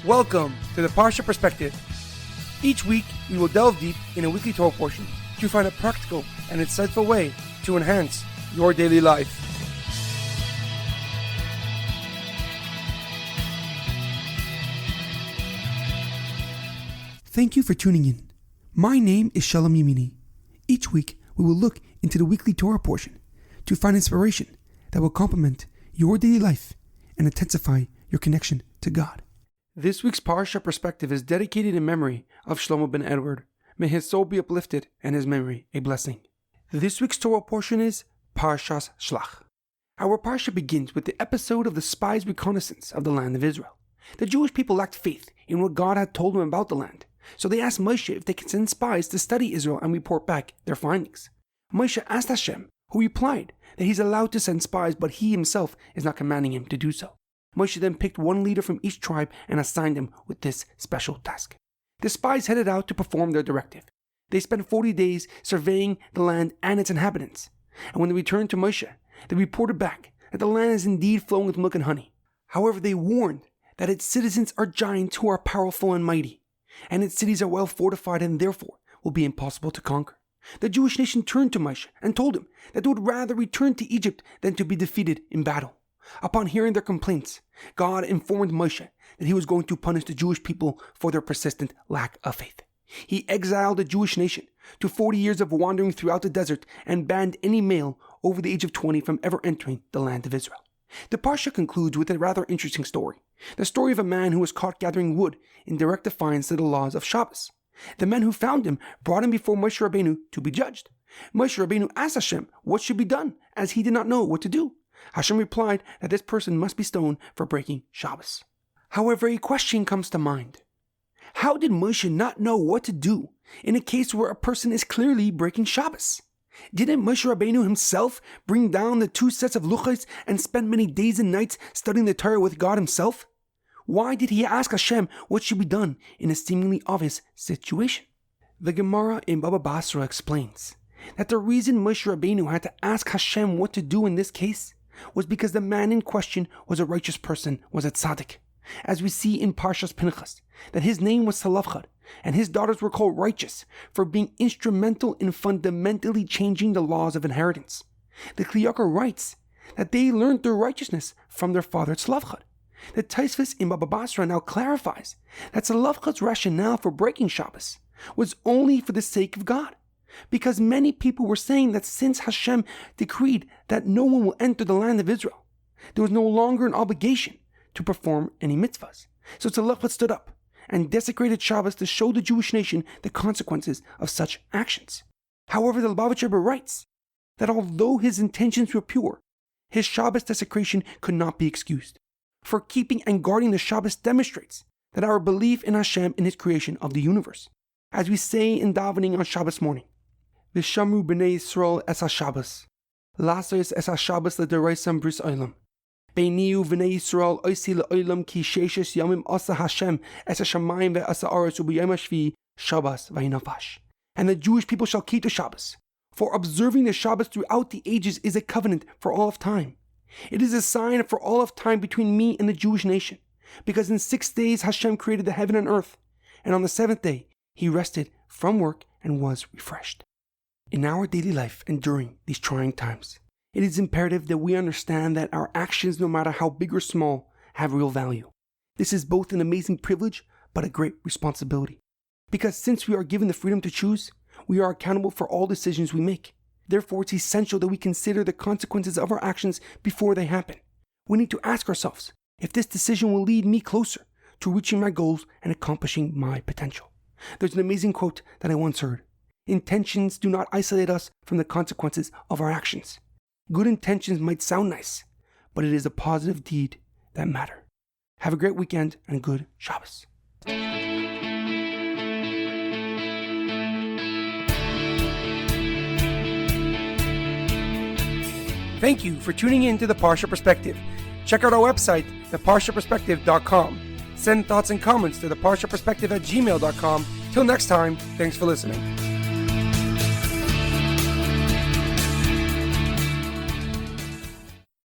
Welcome to the Parsha Perspective. Each week, we will delve deep in a weekly Torah portion to find a practical and insightful way to enhance your daily life. Thank you for tuning in. My name is Shalom Yemini. Each week, we will look into the weekly Torah portion to find inspiration that will complement your daily life and intensify your connection to God. This week's Parsha Perspective is dedicated in memory of Shlomo Ben Edward. May his soul be uplifted and his memory a blessing. This week's Torah portion is Parshas Shelach. Our Parsha begins with the episode of the spies' reconnaissance of the land of Israel. The Jewish people lacked faith in what God had told them about the land, so they asked Moshe if they could send spies to study Israel and report back their findings. Moshe asked Hashem, who replied that he's allowed to send spies, but he himself is not commanding him to do so. Moshe then picked one leader from each tribe and assigned them with this special task. The spies headed out to perform their directive. They spent 40 days surveying the land and its inhabitants. And when they returned to Moshe, they reported back that the land is indeed flowing with milk and honey. However, they warned that its citizens are giants who are powerful and mighty, and its cities are well fortified and therefore will be impossible to conquer. The Jewish nation turned to Moshe and told him that they would rather return to Egypt than to be defeated in battle. Upon hearing their complaints, God informed Moshe that he was going to punish the Jewish people for their persistent lack of faith. He exiled the Jewish nation to 40 years of wandering throughout the desert and banned any male over the age of 20 from ever entering the land of Israel. The Parsha concludes with a rather interesting story. The story of a man who was caught gathering wood in direct defiance to the laws of Shabbos. The men who found him brought him before Moshe Rabbeinu to be judged. Moshe Rabbeinu asked Hashem what should be done, as he did not know what to do. Hashem replied that this person must be stoned for breaking Shabbos. However, a question comes to mind. How did Moshe not know what to do in a case where a person is clearly breaking Shabbos? Didn't Moshe Rabbeinu himself bring down the 2 sets of luchos and spend many days and nights studying the Torah with God himself? Why did he ask Hashem what should be done in a seemingly obvious situation? The Gemara in Baba Basra explains that the reason Moshe Rabbeinu had to ask Hashem what to do in this case was because the man in question was a righteous person, was a tzaddik. As we see in Parshas Pinchas, that his name was Salavchad, and his daughters were called righteous for being instrumental in fundamentally changing the laws of inheritance. The Kli Yakar writes that they learned their righteousness from their father Tzlavchad. The Tosfos in Baba Basra now clarifies that Tzlavchad's rationale for breaking Shabbos was only for the sake of God, because many people were saying that since Hashem decreed that no one will enter the land of Israel, there was no longer an obligation to perform any mitzvahs. So Tzlavchad stood up and desecrated Shabbos to show the Jewish nation the consequences of such actions. However, the Lubavitcher Rebbe writes that although his intentions were pure, his Shabbos desecration could not be excused. For keeping and guarding the Shabbos demonstrates that our belief in Hashem in his creation of the universe. As we say in davening on Shabbos morning, V'shamru b'nei Yisrael es ha-Shabbos, Lassos es ha-Shabbos l'dereisam bris olam. Beiniu v'nei Yisrael oisi le'olam ki sheishes yamim asa Hashem es ha-shamayim ve'asa aretz u'b'yom hashvi Shabbos v'hinafash. And the Jewish people shall keep the Shabbos, for observing the Shabbos throughout the ages is a covenant for all of time. It is a sign for all of time between me and the Jewish nation, because in 6 days Hashem created the heaven and earth, and on the 7th day he rested from work and was refreshed. In our daily life and during these trying times, it is imperative that we understand that our actions, no matter how big or small, have real value. This is both an amazing privilege, but a great responsibility. Because since we are given the freedom to choose, we are accountable for all decisions we make. Therefore, it's essential that we consider the consequences of our actions before they happen. We need to ask ourselves if this decision will lead me closer to reaching my goals and accomplishing my potential. There's an amazing quote that I once heard. Intentions do not isolate us from the consequences of our actions. Good intentions might sound nice, but it is a positive deed that matter. Have a great weekend and good Shabbos. Thank you for tuning in to the Parsha Perspective. Check out our website, theparshaperspective.com. Send thoughts and comments to theparshaperspective@gmail.com. Till next time, thanks for listening.